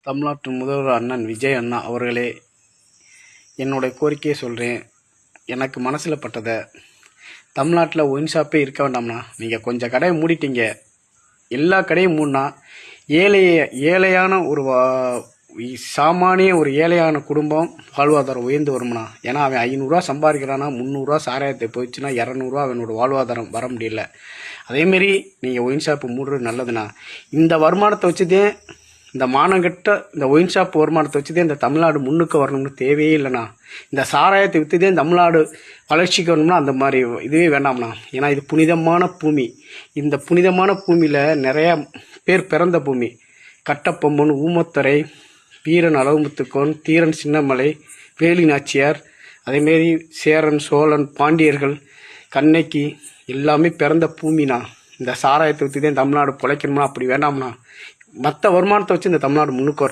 தமிழ்நாட்டு முதல்வர் அண்ணன் விஜய் அண்ணா அவர்களே, என்னோட கோரிக்கையை சொல்கிறேன். எனக்கு மனசில் பட்டதை, தமிழ்நாட்டில் ஒயின் ஷாப்பே இருக்க வேண்டாம்ண்ணா. நீங்கள் கொஞ்சம் கடையை மூடிட்டீங்க. எல்லா கடையும் மூடினா ஏழையான ஒரு சாமானிய ஒரு ஏழையான குடும்பம் வாழ்வாதாரம் உயர்ந்து வரும்ண்ணா. ஏன்னா அவன் 500 சம்பாதிக்கிறான்னா 300 சாராயத்தை போயிடுச்சுன்னா 200 அவனோட வாழ்வாதாரம் வர முடியல. அதேமாரி நீங்கள் ஒயின் ஷாப்பு மூடுறது நல்லதுண்ணா. இந்த வருமானத்தை வச்சுதே இந்த மானங்கட்ட இந்த ஒயின் ஷாப் வருமானத்தை வச்சுதே இந்த தமிழ்நாடு முன்னுக்கு வரணும்னு தேவையே இல்லைண்ணா. இந்த சாராயத்தை விற்றுதே தமிழ்நாடு வளர்ச்சிக்கு வரணும்னா அந்த மாதிரி இதுவே வேண்டாம்ண்ணா. ஏன்னா இது புனிதமான பூமி. இந்த புனிதமான பூமியில் நிறையா பேர் பிறந்த பூமி. கட்டபொம்மன், ஊமத்துரை, வீரன் அழகுமுத்துக்கோன், தீரன் சின்னமலை, வேலி நாச்சியார், அதேமாரி சேரன், சோழன், பாண்டியர்கள், கண்ணகி எல்லாமே பிறந்த பூமிண்ணா. இந்த சாராயத்தை விற்றுதே தமிழ்நாடு பிழைக்கணும்னா அப்படி வேண்டாம்ண்ணா. மற்ற வருமானத்தை வச்சு இந்த தமிழ்நாடு முன்னுக்கு